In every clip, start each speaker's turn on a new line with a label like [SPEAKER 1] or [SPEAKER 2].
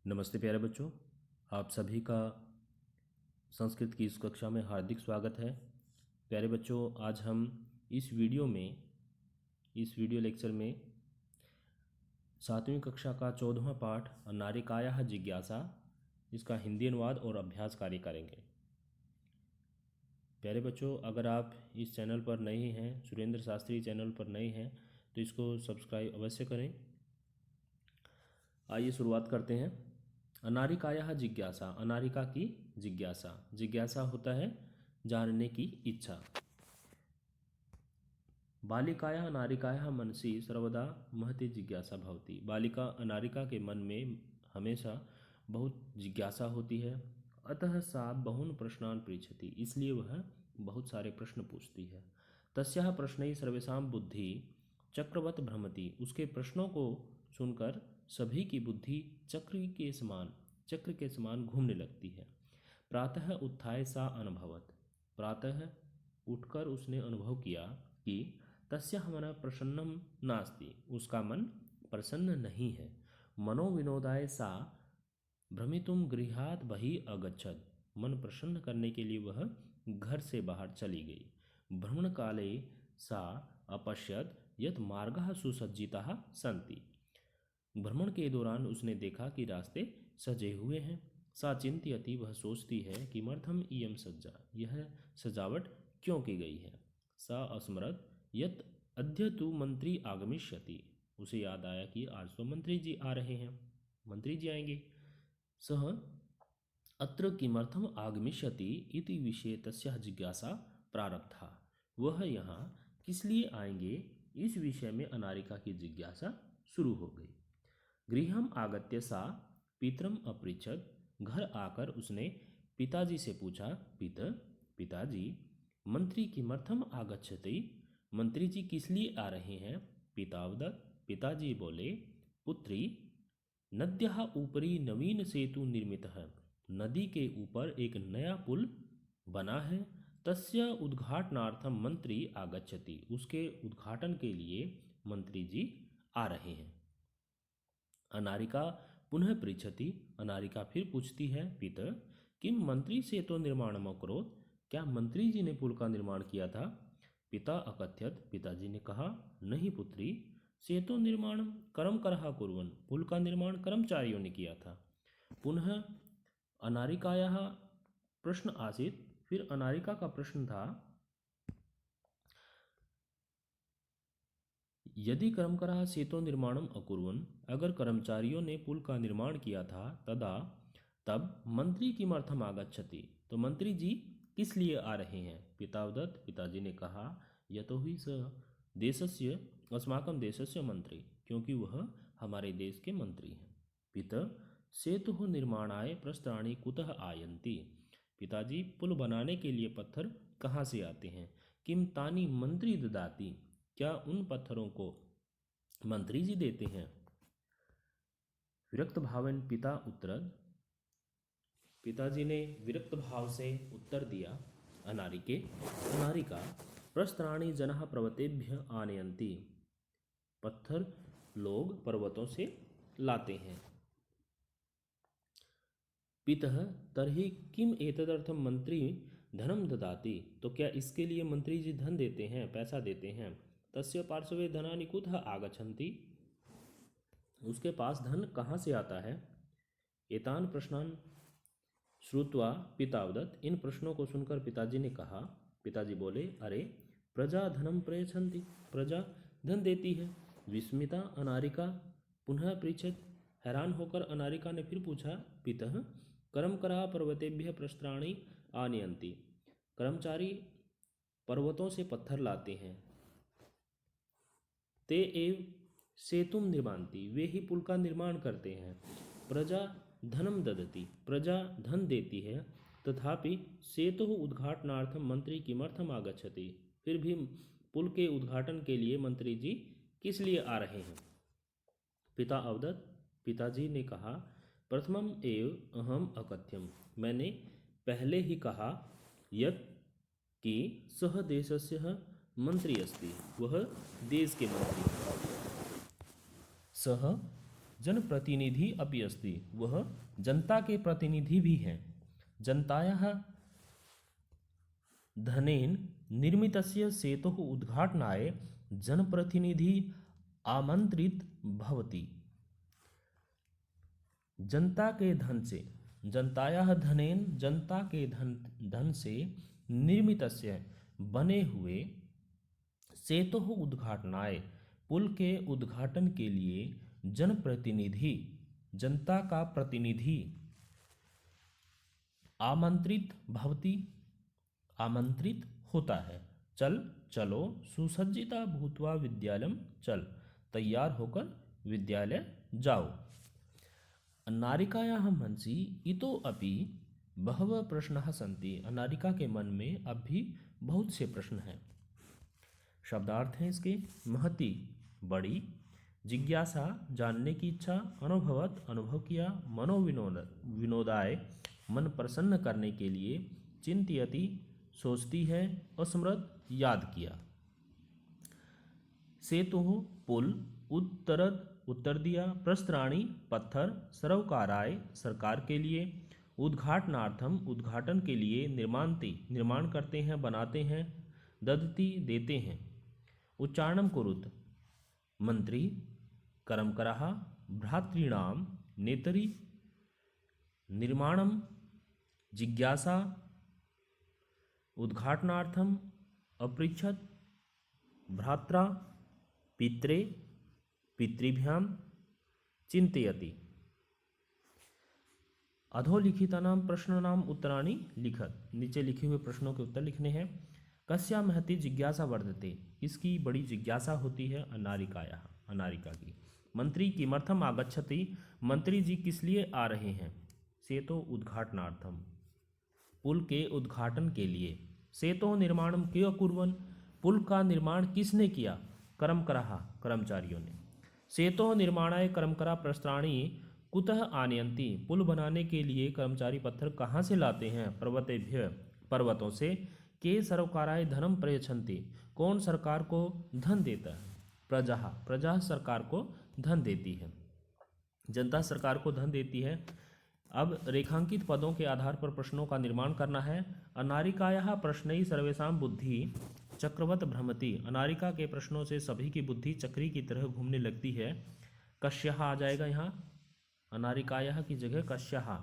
[SPEAKER 1] नमस्ते प्यारे बच्चों, आप सभी का संस्कृत की इस कक्षा में हार्दिक स्वागत है। प्यारे बच्चों, आज हम इस वीडियो लेक्चर में 7वीं कक्षा का 14वां पाठ नारिकायाः जिज्ञासा, इसका हिंदी अनुवाद और अभ्यास कार्य करेंगे। प्यारे बच्चों, अगर आप इस चैनल पर नए हैं, सुरेंद्र शास्त्री चैनल पर नए हैं, तो इसको सब्सक्राइब अवश्य करें। आइए शुरुआत करते हैं। अनारिकायाः जिज्ञासा, अनारिका की जिज्ञासा। जिज्ञासा होता है जानने की इच्छा। बालिकायाः अनारिकायाः मनसि सर्वदा महती जिज्ञासा भवति। बालिका अनारिका के मन में हमेशा बहुत जिज्ञासा होती है। अतः सा बहून् प्रश्नान् पृच्छति, इसलिए वह बहुत सारे प्रश्न पूछती है। तस्याः प्रश्नैः सर्वेषां बुद्धि चक्रवत् भ्रमति, उसके प्रश्नों को सुनकर सभी की बुद्धि चक्र के समान घूमने लगती है। प्रातः उत्थाय सा अनुभवत, प्रातः उठकर उसने अनुभव किया कि तस्याः मनः प्रसन्नं नास्ति, उसका मन प्रसन्न नहीं है। मनोविनोदाय सा भ्रमितुं गृहात् बहिः अगच्छत्, मन प्रसन्न करने के लिए वह घर से बाहर चली गई। भ्रमणकाले सा अपश्यत् यत् मार्गाः सुसज्जिताः सन्ति, भ्रमण के दौरान उसने देखा कि रास्ते सजे हुए हैं। सा चिंतयति, वह सोचती है कि किमर्थम इयं सज्जा, यह सजावट क्यों की गई है। सा अस्मरत यत् अद्य तु मंत्री आगमिष्यति, उसे याद आया कि आज तो मंत्री जी आ रहे हैं, मंत्री जी आएंगे। सह अत्र किमर्थम आगमिष्यति इति विषये तस्याः जिज्ञासा प्रारब्धा, वह यहाँ किस लिए आएंगे, इस विषय में अनारिका की जिज्ञासा शुरू हो गई। गृहम आगत्य सा पितरम अपृच्छत्, घर आकर उसने पिताजी से पूछा, पिताजी मंत्री किमर्थम आगच्छति, मंत्री जी किस लिए आ रहे हैं। पितावदत्, पिताजी बोले, पुत्री नद्याः उपरि नवीन सेतु निर्मितः, नदी के ऊपर एक नया पुल बना है। तस्य उद्घाटनार्थम मंत्री आगच्छति, उसके उद्घाटन के लिए मंत्री जी आ रहे हैं। अनारिका पुनः पृच्छति, अनारिका फिर पूछती है, पिता किम मंत्री सेतु निर्माणम् अकरोत्, क्या मंत्री जी ने पुल का निर्माण किया था। पिता अकथयत्, पिताजी ने कहा, नहीं पुत्री, सेतु निर्माण कर्मकरः कुर्वन्, पुल का निर्माण कर्मचारियों ने किया था। पुनः अनारिकायाः प्रश्न आसीत्, फिर अनारिका का प्रश्न था, यदि कर्मकरः सेतु निर्माणम् अकुर्वन्, अगर कर्मचारियों ने पुल का निर्माण किया था, तब मंत्री किमर्थम आगच्छति, तो मंत्री जी किस लिए आ रहे हैं। पितावदत्, पिताजी ने कहा, यतोहि स देशस्य अस्माकं देशस्य मंत्री, क्योंकि वह हमारे देश के मंत्री हैं। पिता सेतुः निर्माणाय प्रस्तराणि कुतः आयन्ति, पिताजी पुल बनाने के लिए पत्थर कहाँ से आते हैं। किम तानि मंत्री ददाति, क्या उन पत्थरों को मंत्री जी देते हैं। विरक्त भावेन पिता उत्तरद, पिताजी ने विरक्त भाव से उत्तर दिया अनारिका प्रस्तराणि जनः पर्वतेभ्य आनयन्ति, पत्थर लोग पर्वतों से लाते हैं। पितः तर्हि किम एतदर्थम मंत्री धनम ददाति, तो क्या इसके लिए मंत्री जी धन देते हैं, पैसा देते हैं। तस्य पार्श्वे धनानि कुतः आगच्छन्ति, उसके पास धन कहाँ से आता है। एतान प्रश्नान श्रुत्वा पितावदत्, इन प्रश्नों को सुनकर पिताजी ने कहा, पिताजी बोले, अरे प्रजा धनम प्रयच्छन्ति, प्रजा धन देती है। विस्मिता अनारिका पुनः पृच्छत्, हैरान होकर अनारिका ने फिर पूछा, पितः कर्मकरा पर्वतेभ्य प्रस्तराणि आनयन्ति, कर्मचारी पर्वतों से पत्थर लाते हैं। ते एव सेतुम निर्मान्ति, वे ही पुल का निर्माण करते हैं। प्रजा धनम ददति, प्रजा धन देती है। तथापि सेतु उद्घाटनार्थम मंत्री किमर्थम आगच्छति, फिर भी पुल के उद्घाटन के लिए मंत्री जी किस लिए आ रहे हैं। पिता अवदत्, पिताजी ने कहा, प्रथमम एव अहम अकथ्यम, मैंने पहले ही कहा, यत् कि सह देशस्य मंत्री अस्ति, वह देश के मंत्री। सह जनप्रतिनिधि अपि अस्ति, वह जनता के प्रतिनिधि भी हैं। जनतायाः धनेन निर्मितस्य सेतोः उद्घाटनाय जनप्रतिनिधि आमंत्रित भवति। जनता के धन से, जनतायाः धनेन, जनता के धन से निर्मितस्य बने हुए सेतोः उद्घाटनाय, पुल के उद्घाटन के लिए जनप्रतिनिधि, जनता का प्रतिनिधि आमंत्रित भवति, आमंत्रित होता है। चल चलो सुसज्जिता भूत्वा विद्यालयम चल, तैयार होकर विद्यालय जाओ। अनारिकायाः मनसि इतोऽपि बहवः प्रश्नाः सन्ति। अनारिका के मन में अब भी बहुत से प्रश्न हैं। शब्दार्थ हैं इसके। महती, बड़ी, जिज्ञासा, जानने की इच्छा, अनुभवत, अनुभव किया, विनोदाय, मन प्रसन्न करने के लिए, चिंतयति, सोचती है, अस्मृत, याद किया। सेतुः, पुल, उत्तरद, उत्तर दिया, प्रस्त्राणी, पत्थर, सर्वकाराय, सरकार के लिए, उद्घाटनार्थम, उद्घाटन के लिए, निर्मान्ति, निर्माण करते हैं, बनाते हैं, ददति, देते हैं, उच्चारणम कुरुत, मंत्री, कर्मकरः, भ्रातॄणाम, नेतरी, निर्माणम, जिज्ञासा, उद्घाटनार्थम, अपृच्छत, भ्रात्रा, पित्रे, पितृभ्याम, चिंतयति। अधोलिखितानां प्रश्नानां उत्तराणि लिखत, नीचे लिखे हुए प्रश्नों के उत्तर लिखने हैं। कस्या महती जिज्ञासा वर्धते, इसकी बड़ी जिज्ञासा होती है अनारिकायाः, अनारिका की। मंत्री किमर्थम आगच्छति, मंत्री जी किस लिए आ रहे हैं। सेतो उद्घाटनार्थम, पुल के उद्घाटन के लिए। सेतो निर्माणम क्यों कुर्वन्, पुल का निर्माण किसने किया। कर्मकरः, कर्मचारियों ने। सेतो निर्माणाय कर्मकरा प्रस्त्राणी कुतः आनयन्ति, पुल बनाने के लिए कर्मचारी पत्थर कहाँ से लाते हैं। पर्वतेभ्य, पर्वतों से। के सर्वकाराय धनम प्रयच्छन्ति, कौन सरकार को धन देता है। प्रजा, प्रजा सरकार को धन देती है, जनता सरकार को धन देती है। अब रेखांकित पदों के आधार पर प्रश्नों का निर्माण करना है। अनारिकायाः प्रश्नैः सर्वेषां बुद्धि चक्रवत भ्रमति, अनारिका के प्रश्नों से सभी की बुद्धि चक्री की तरह घूमने लगती है। कस्याः आ जाएगा यहाँ, अनारिकायाः की जगह कस्याः।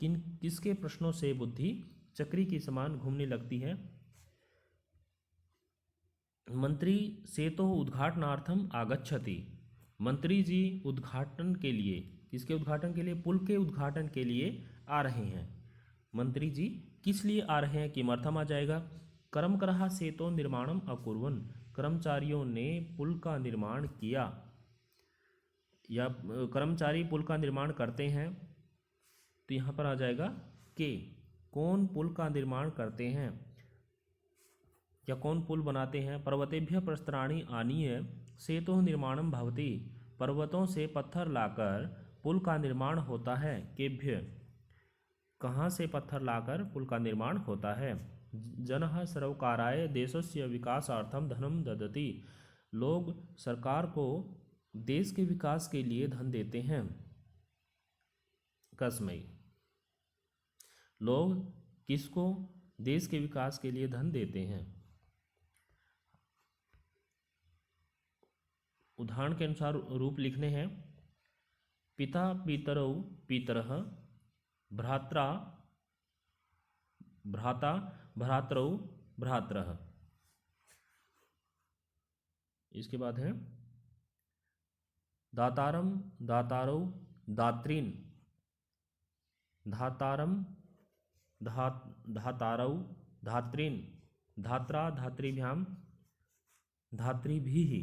[SPEAKER 1] किसके प्रश्नों से बुद्धि चक्री की समान घूमने लगती है। मंत्री सेतोः उद्घाटनार्थम आगच्छति, मंत्री जी उद्घाटन के लिए, किसके उद्घाटन के लिए, पुल के उद्घाटन के लिए आ रहे हैं। मंत्री जी किस लिए आ रहे हैं, किमर्थम आ जाएगा। कर्मकरः सेतो निर्माणम अकुर्वन्, कर्मचारियों ने पुल का निर्माण किया, या कर्मचारी पुल का निर्माण करते हैं, तो यहाँ पर आ जाएगा के। कौन पुल का निर्माण करते हैं या कौन पुल बनाते हैं। पर्वतेभ्य प्रस्तराणी आनीय सेतुः निर्माणम भवति, पर्वतों से पत्थर लाकर पुल का निर्माण होता है। केभ्य, कहाँ से पत्थर लाकर पुल का निर्माण होता है। जनः सर्वकाराय देशस्य विकासार्थम धनम ददति, लोग सरकार को देश के विकास के लिए धन देते हैं। कस्मै, लोग किसको, देश के विकास के लिए धन देते हैं। उदाहरण के अनुसार रूप लिखने हैं। पिता पितरौ पितरः, भ्रात्रा भ्राता, भ्रातरौ भ्रातरः। इसके बाद है दातारम दातारौ दात्रीन, धातारम धातारौ धात्रीन, धात्रा धातृभ्याम धातृभिः,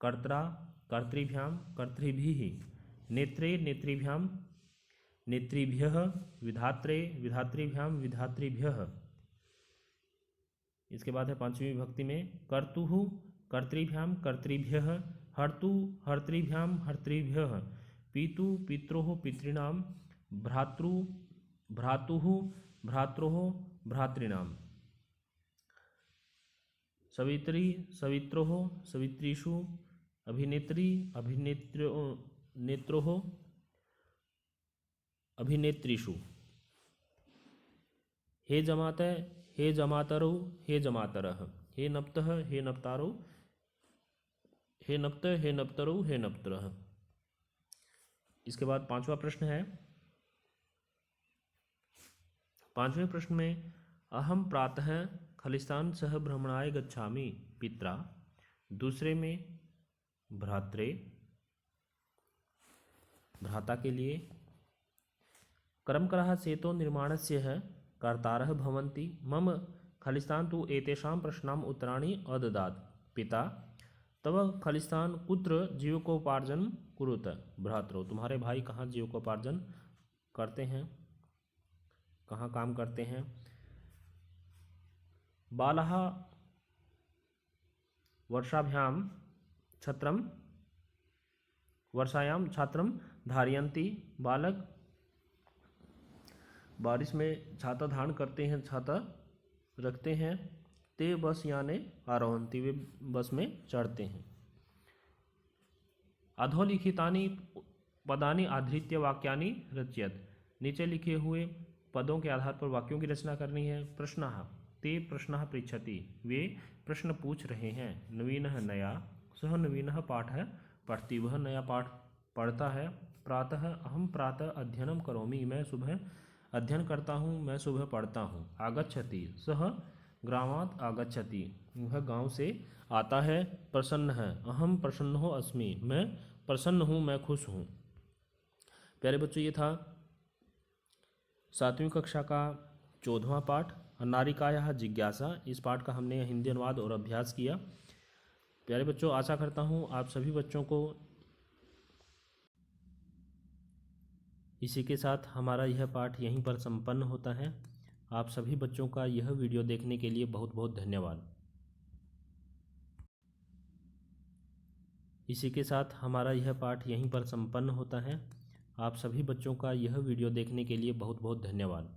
[SPEAKER 1] कर्त्रा कर्तृभ्याम कर्तृभिः, नेत्रे नेतृभ्याम नेतृभ्यः, विधात्रे विधातृभ्याम विधातृभ्यः। इसके बाद है पांचवी विभक्ति में कर्तुः कर्तृभ्याम कर्तृभ्यः, हर्तु हर्तृभ्याम हर्तृभ्यः, पितु पित्रोः पितॄणाम, भ्रातृ भ्रातुः भ्रात्रोः भ्रातॄणाम, सवित्री सवित्रोः सवित्रीषु, अभिनेत्री नेत्रोः अभिनेत्रीषु। हे जमातः हे जमातरौ हे जमातरः। हे नप्तः हे नप्तारौ हे नप्तः हे नप्तरौ हे नप्तरः। इसके बाद पांचवा प्रश्न है। पांचवें प्रश्न में अहम प्रातः खलिस्तान सह भ्रमणाय गच्छामि पित्रा। दूसरे में भ्रात्रे भ्राता के लिए। कर्मकरः सेतो निर्माणस्य कर्तारः भवन्ति। मम खलिस्तान तु एतेषां प्रश्नाम् उत्तराणि अददात्। पिता तव खलिस्तान कुत्र जीविकोपार्जन कुरुत। भ्रातरो तुम्हारे भाई कहाँ जीविकोपार्जन करते हैं, कहाँ काम करते हैं। बालः वर्षाभ्यां छत्रम वर्षायां छात्रम धारयन्ति। बालक बारिश में छाता धारण करते हैं, छाता रखते हैं। ते बस याने आरोहन्ति वे बस में चढ़ते हैं। अधोलिखितानि पदानि आधृत्य वाक्यानि रचयत। नीचे लिखे हुए पदों के आधार पर वाक्यों की रचना करनी है। प्रश्नः ते प्रश्नः पृच्छति वे प्रश्न पूछ रहे हैं। नवीनः नया सह नवीनः पाठः पठति वह नया पाठ पढ़ता है। प्रातः अहम प्रातः अध्ययनं करोमि मैं सुबह अध्ययन करता हूँ, मैं सुबह पढ़ता हूँ। आगच्छति सह ग्रामात् आगच्छति वह गांव से आता है। प्रसन्न है अहम प्रसन्नो अस्मि मैं प्रसन्न हूँ, मैं खुश हूँ। प्यारे बच्चों, ये था 7वीं कक्षा का 14वां पाठ नारिकायाः जिज्ञासा। इस पाठ का हमने हिंदी अनुवाद और अभ्यास किया। प्यारे बच्चों, आशा करता हूँ आप सभी बच्चों को इसी के साथ हमारा यह पाठ यहीं पर संपन्न होता है। आप सभी बच्चों का यह वीडियो देखने के लिए बहुत बहुत धन्यवाद। इसी के साथ हमारा यह पाठ यहीं पर संपन्न होता है। आप सभी बच्चों का यह वीडियो देखने के लिए बहुत बहुत धन्यवाद।